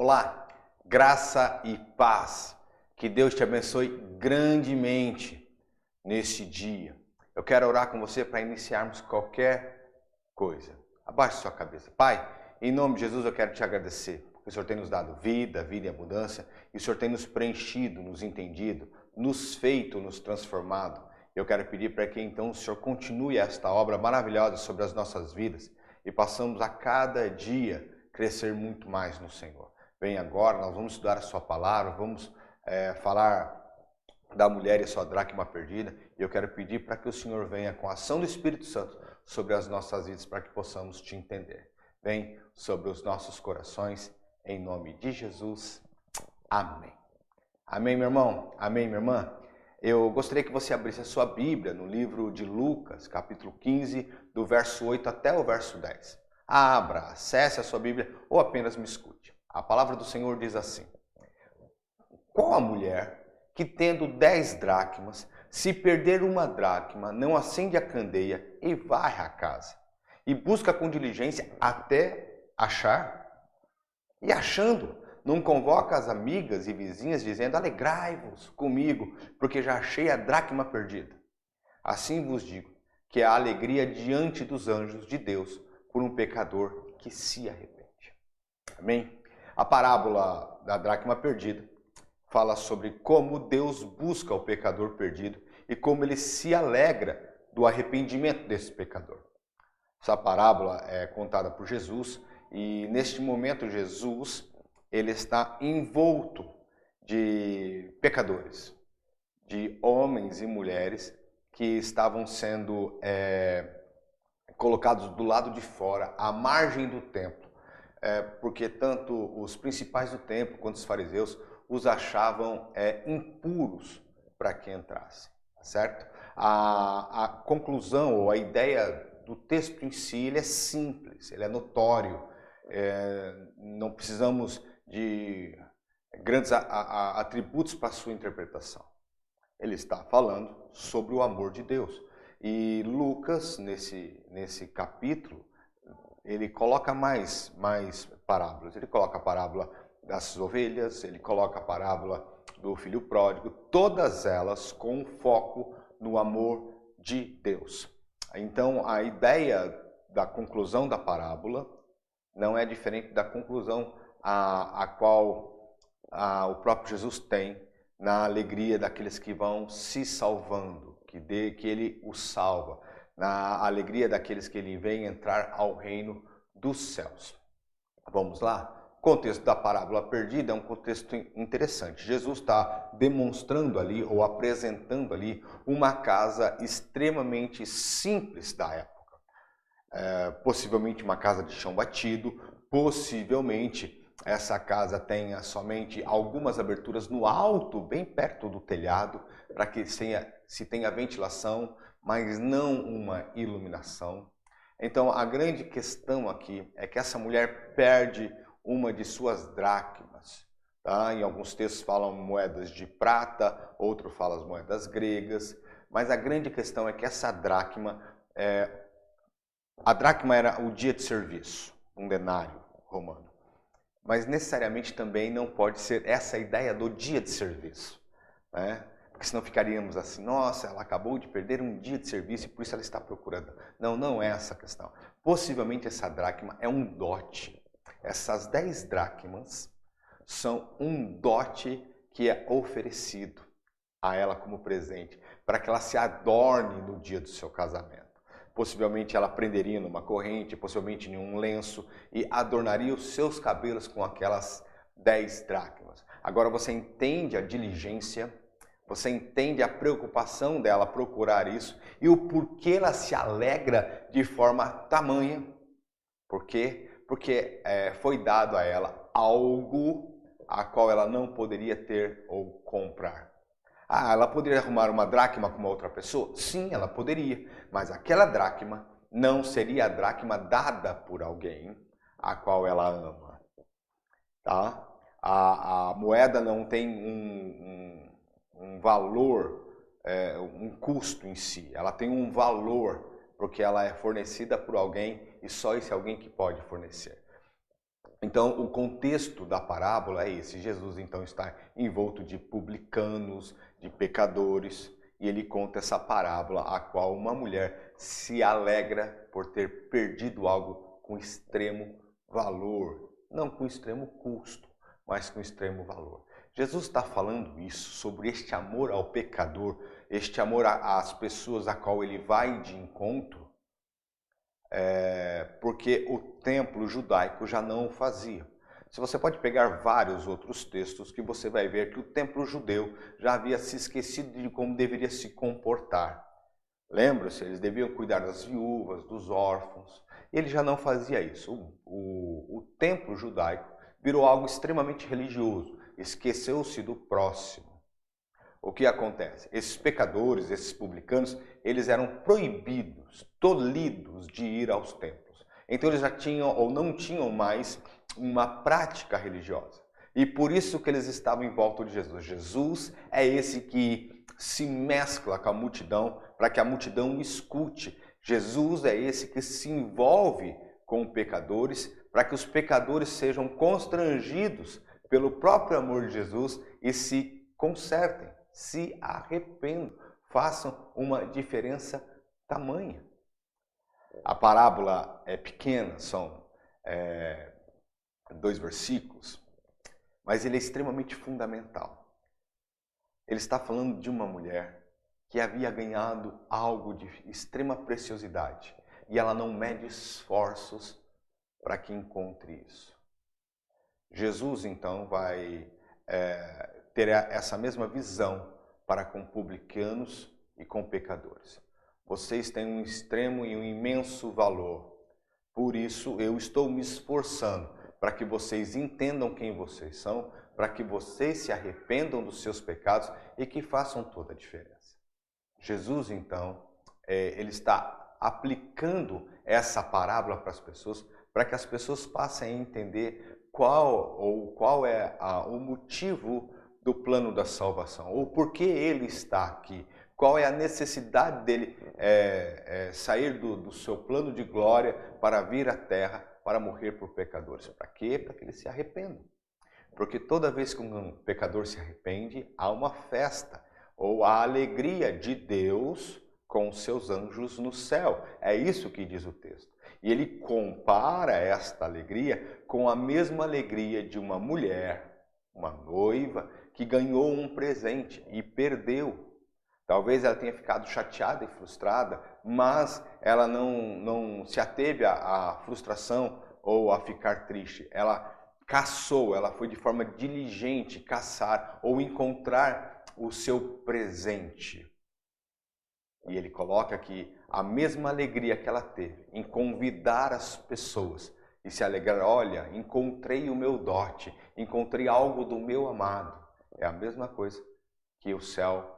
Olá, graça e paz. Que Deus te abençoe grandemente neste dia. Eu quero orar com você para iniciarmos qualquer coisa. Abaixe sua cabeça. Pai, em nome de Jesus eu quero te agradecer, porque o Senhor tem nos dado vida em abundância, e o Senhor tem nos preenchido, nos entendido, nos feito, nos transformado. Eu quero pedir para que então o Senhor continue esta obra maravilhosa sobre as nossas vidas e passamos a cada dia crescer muito mais no Senhor. Vem agora, nós vamos estudar a sua palavra, vamos falar da mulher e sua dracma perdida. E eu quero pedir para que o Senhor venha com a ação do Espírito Santo sobre as nossas vidas, para que possamos te entender. Vem sobre os nossos corações, em nome de Jesus. Amém. Amém, meu irmão? Amém, minha irmã? Eu gostaria que você abrisse a sua Bíblia no livro de Lucas, capítulo 15, do verso 8 até o verso 10. Abra, acesse a sua Bíblia ou apenas me escute. A palavra do Senhor diz assim: qual a mulher que, tendo 10 dracmas, se perder uma dracma, não acende a candeia e varre a casa, e busca com diligência até achar? E achando, não convoca as amigas e vizinhas, dizendo: alegrai-vos comigo, porque já achei a dracma perdida. Assim vos digo, que há alegria diante dos anjos de Deus por um pecador que se arrepende. Amém? A parábola da dracma perdida fala sobre como Deus busca o pecador perdido e como ele se alegra do arrependimento desse pecador. Essa parábola é contada por Jesus e neste momento Jesus ele está envolto de pecadores, de homens e mulheres que estavam sendo colocados do lado de fora, à margem do templo, porque tanto os principais do templo quanto os fariseus os achavam impuros para que entrassem, certo? A conclusão ou a ideia do texto em si ele é simples, ele é notório, não precisamos de grandes atributos para sua interpretação. Ele está falando sobre o amor de Deus. E Lucas, nesse capítulo, ele coloca mais parábolas. Ele coloca a parábola das ovelhas, ele coloca a parábola do filho pródigo, todas elas com foco no amor de Deus. Então, a ideia da conclusão da parábola não é diferente da conclusão a qual o próprio Jesus tem na alegria daqueles que vão se salvando, que ele os salva, na alegria daqueles que ele vem entrar ao reino dos céus. Vamos lá? O contexto da parábola perdida é um contexto interessante. Jesus está demonstrando ali ou apresentando ali uma casa extremamente simples da época. Possivelmente uma casa de chão batido, possivelmente essa casa tenha somente algumas aberturas no alto, bem perto do telhado, para que se tenha ventilação, mas não uma iluminação. Então a grande questão aqui é que essa mulher perde uma de suas dracmas. Tá? Em alguns textos falam moedas de prata, outro fala as moedas gregas, mas a grande questão é que essa dracma, a dracma era o dia de serviço, um denário romano. Mas necessariamente também não pode ser essa a ideia do dia de serviço, né? Porque senão ficaríamos assim: nossa, ela acabou de perder um dia de serviço e por isso ela está procurando. Não, não é essa a questão. Possivelmente essa dracma é um dote. Essas 10 dracmas são um dote que é oferecido a ela como presente, para que ela se adorne no dia do seu casamento. Possivelmente ela prenderia numa corrente, possivelmente em um lenço e adornaria os seus cabelos com aquelas 10 dracmas. Agora você entende a diligência, você entende a preocupação dela procurar isso e o porquê ela se alegra de forma tamanha. Por quê? Porque foi dado a ela algo a qual ela não poderia ter ou comprar. Ela poderia arrumar uma dracma com uma outra pessoa? Sim, ela poderia, mas aquela dracma não seria a dracma dada por alguém a qual ela ama. Tá? A moeda não tem um valor, um custo em si, ela tem um valor, porque ela é fornecida por alguém e só esse alguém que pode fornecer. Então, o contexto da parábola é esse. Jesus, então, está envolto de publicanos, de pecadores, e ele conta essa parábola, a qual uma mulher se alegra por ter perdido algo com extremo valor. Não com extremo custo, mas com extremo valor. Jesus está falando isso sobre este amor ao pecador, este amor às pessoas a qual ele vai de encontro, porque o templo judaico já não o fazia. Se você pode pegar vários outros textos que você vai ver que o templo judeu já havia se esquecido de como deveria se comportar. Lembra-se, eles deviam cuidar das viúvas, dos órfãos. Ele já não fazia isso. O templo judaico virou algo extremamente religioso, esqueceu-se do próximo. O que acontece? Esses pecadores, esses publicanos, eles eram proibidos, tolhidos de ir aos templos. Então eles já tinham ou não tinham mais uma prática religiosa. E por isso que eles estavam em volta de Jesus. Jesus é esse que se mescla com a multidão para que a multidão o escute. Jesus é esse que se envolve com pecadores para que os pecadores sejam constrangidos pelo próprio amor de Jesus e se consertem, se arrependam, façam uma diferença tamanha. A parábola é pequena, são 2 versículos, mas ele é extremamente fundamental. Ele está falando de uma mulher que havia ganhado algo de extrema preciosidade e ela não mede esforços para que encontre isso. Jesus, então, vai ter essa mesma visão para com publicanos e com pecadores. Vocês têm um extremo e um imenso valor. Por isso, eu estou me esforçando para que vocês entendam quem vocês são, para que vocês se arrependam dos seus pecados e que façam toda a diferença. Jesus, então, ele está aplicando essa parábola para as pessoas, para que as pessoas passem a entender qual é o motivo do plano da salvação, ou por que ele está aqui, qual é a necessidade dele sair do seu plano de glória para vir à terra, para morrer por pecadores. Para quê? Para que eles se arrependam. Porque toda vez que um pecador se arrepende, há uma festa, ou a alegria de Deus com os seus anjos no céu. É isso que diz o texto. E ele compara esta alegria com a mesma alegria de uma mulher, uma noiva, que ganhou um presente e perdeu. Talvez ela tenha ficado chateada e frustrada, mas ela não se ateve à frustração ou a ficar triste. Ela caçou, ela foi de forma diligente caçar ou encontrar o seu presente. E ele coloca aqui a mesma alegria que ela teve em convidar as pessoas e se alegrar. Olha, encontrei o meu dote, encontrei algo do meu amado. É a mesma coisa que o céu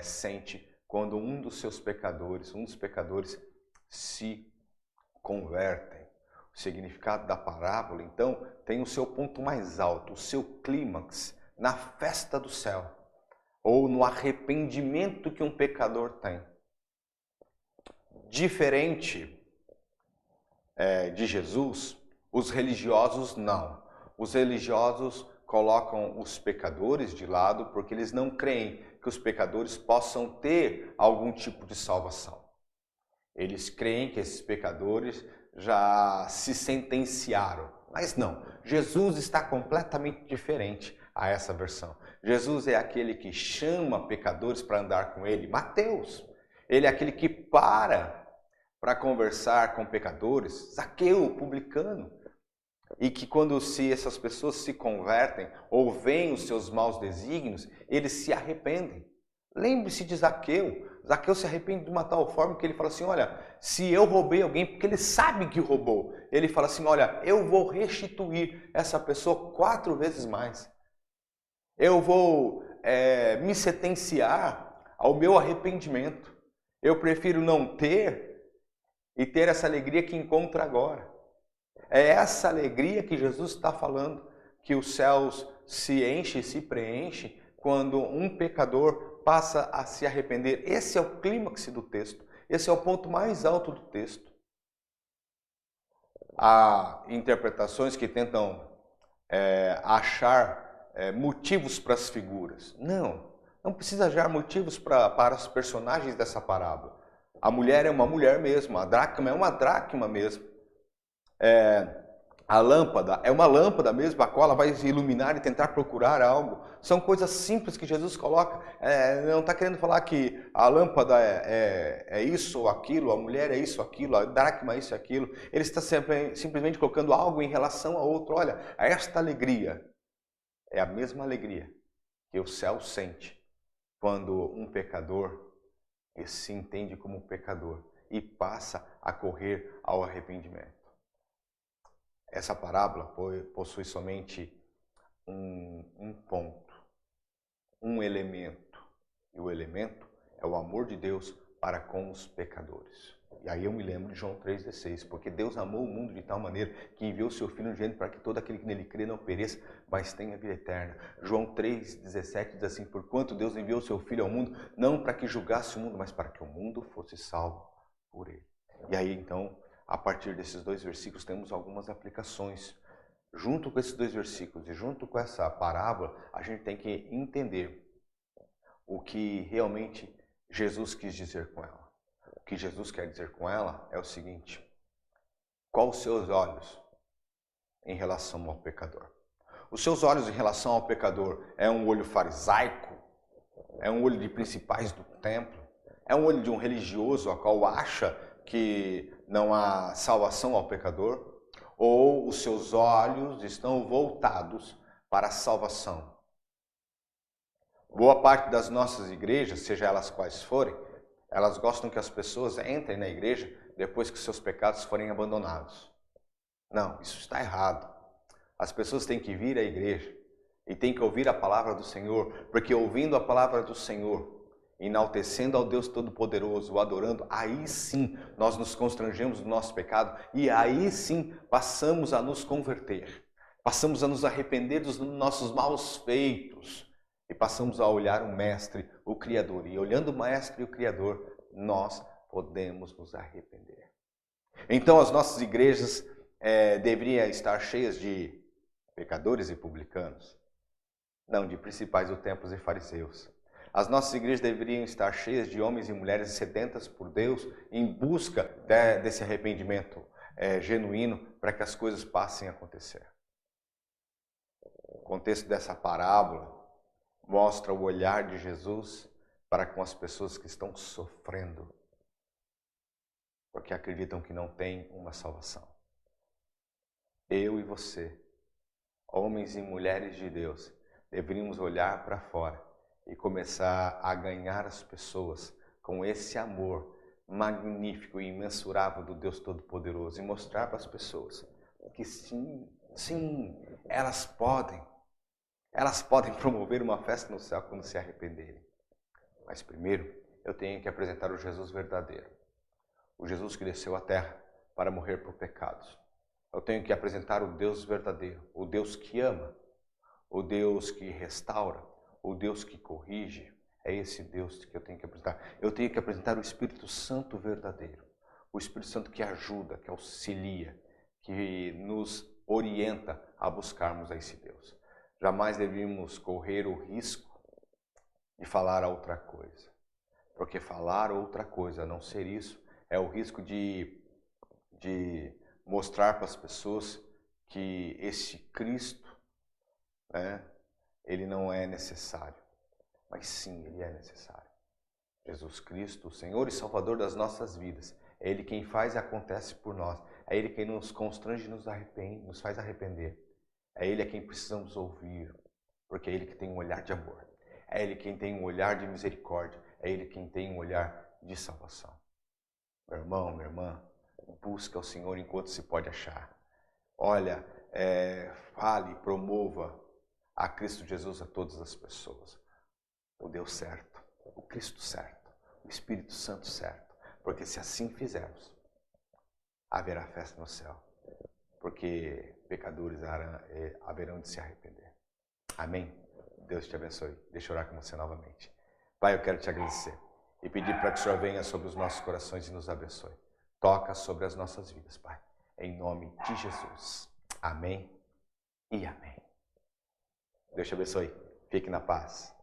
sente quando um dos pecadores se convertem. O significado da parábola, então, tem o seu ponto mais alto, o seu clímax, na festa do céu, ou no arrependimento que um pecador tem. Diferente de Jesus, os religiosos não. Os religiosos colocam os pecadores de lado porque eles não creem que os pecadores possam ter algum tipo de salvação. Eles creem que esses pecadores já se sentenciaram. Mas não, Jesus está completamente diferente a essa versão. Jesus é aquele que chama pecadores para andar com ele. Mateus, ele é aquele que para conversar com pecadores. Zaqueu, o publicano. E que quando essas pessoas se convertem ou veem os seus maus desígnios, eles se arrependem. Lembre-se de Zaqueu. Zaqueu se arrepende de uma tal forma que ele fala assim, olha, se eu roubei alguém, porque ele sabe que roubou, ele fala assim, olha, eu vou restituir essa pessoa 4 vezes mais. Eu vou me sentenciar ao meu arrependimento. Eu prefiro não ter e ter essa alegria que encontro agora. É essa alegria que Jesus está falando, que os céus se enchem, se preenchem, quando um pecador passa a se arrepender. Esse é o clímax do texto, esse é o ponto mais alto do texto. há interpretações que tentam achar motivos para as figuras. Não precisa achar motivos para os personagens dessa parábola. A mulher é uma mulher mesmo, a dracma é uma dracma mesmo. A lâmpada é uma lâmpada mesmo, a qual ela vai iluminar e tentar procurar algo. São coisas simples que Jesus coloca. Não está querendo falar que a lâmpada é isso ou aquilo, a mulher é isso ou aquilo, a dracma é isso ou aquilo. Ele está simplesmente colocando algo em relação a outro. Olha, esta alegria é a mesma alegria que o céu sente quando um pecador se entende como pecador e passa a correr ao arrependimento. Essa parábola possui somente um ponto, um elemento. E o elemento é o amor de Deus para com os pecadores. E aí eu me lembro de João 3,16, porque Deus amou o mundo de tal maneira que enviou o seu Filho unigênito para que todo aquele que nele crê não pereça, mas tenha vida eterna. João 3,17 diz assim, porquanto Deus enviou o seu Filho ao mundo, não para que julgasse o mundo, mas para que o mundo fosse salvo por ele. E aí então, a partir desses 2 versículos, temos algumas aplicações. Junto com esses 2 versículos e junto com essa parábola, a gente tem que entender o que realmente Jesus quis dizer com ela. O que Jesus quer dizer com ela é o seguinte: quais os seus olhos em relação ao pecador? Os seus olhos em relação ao pecador é um olho farisaico? É um olho de principais do templo? É um olho de um religioso a qual acha que não há salvação ao pecador? Ou os seus olhos estão voltados para a salvação? Boa parte das nossas igrejas, seja elas quais forem, elas gostam que as pessoas entrem na igreja depois que seus pecados forem abandonados. Não, isso está errado. As pessoas têm que vir à igreja e têm que ouvir a palavra do Senhor, porque ouvindo a palavra do Senhor, enaltecendo ao Deus Todo-Poderoso, o adorando, aí sim nós nos constrangemos do nosso pecado e aí sim passamos a nos converter, passamos a nos arrepender dos nossos maus feitos e passamos a olhar o Mestre, o Criador. E olhando o Mestre e o Criador, nós podemos nos arrepender. Então as nossas igrejas deveriam estar cheias de pecadores e publicanos, não de principais do templo e fariseus. As nossas igrejas deveriam estar cheias de homens e mulheres sedentas por Deus em busca desse arrependimento genuíno para que as coisas passem a acontecer. O contexto dessa parábola mostra o olhar de Jesus para com as pessoas que estão sofrendo, porque acreditam que não tem uma salvação. Eu e você, homens e mulheres de Deus, deveríamos olhar para fora e começar a ganhar as pessoas com esse amor magnífico e imensurável do Deus Todo-Poderoso e mostrar para as pessoas que sim, elas podem promover uma festa no céu quando se arrependerem. Mas primeiro, eu tenho que apresentar o Jesus verdadeiro, o Jesus que desceu à terra para morrer por pecados. Eu tenho que apresentar o Deus verdadeiro, o Deus que ama, o Deus que restaura, o Deus que corrige. É esse Deus que eu tenho que apresentar. Eu tenho que apresentar o Espírito Santo verdadeiro, o Espírito Santo que ajuda, que auxilia, que nos orienta a buscarmos a esse Deus. Jamais deveríamos correr o risco de falar a outra coisa, porque falar outra coisa, a não ser isso, é o risco de mostrar para as pessoas que esse Cristo, ele não é necessário. Mas sim, ele é necessário. Jesus Cristo, o Senhor e Salvador das nossas vidas. É Ele quem faz e acontece por nós. É Ele quem nos constrange e nos faz arrepender. É Ele a quem precisamos ouvir, porque é Ele que tem um olhar de amor. É Ele quem tem um olhar de misericórdia. É Ele quem tem um olhar de salvação. Meu irmão, minha irmã, busca o Senhor enquanto se pode achar. Olha, fale, promova a Cristo Jesus a todas as pessoas. O Deus certo, o Cristo certo, o Espírito Santo certo. Porque se assim fizermos, haverá festa no céu. Porque pecadores haverão de se arrepender. Amém? Deus te abençoe. Deixa eu orar com você novamente. Pai, eu quero te agradecer e pedir para que o Senhor venha sobre os nossos corações e nos abençoe. Toca sobre as nossas vidas, Pai. em nome de Jesus. Amém e amém. Deus te abençoe. Fique na paz.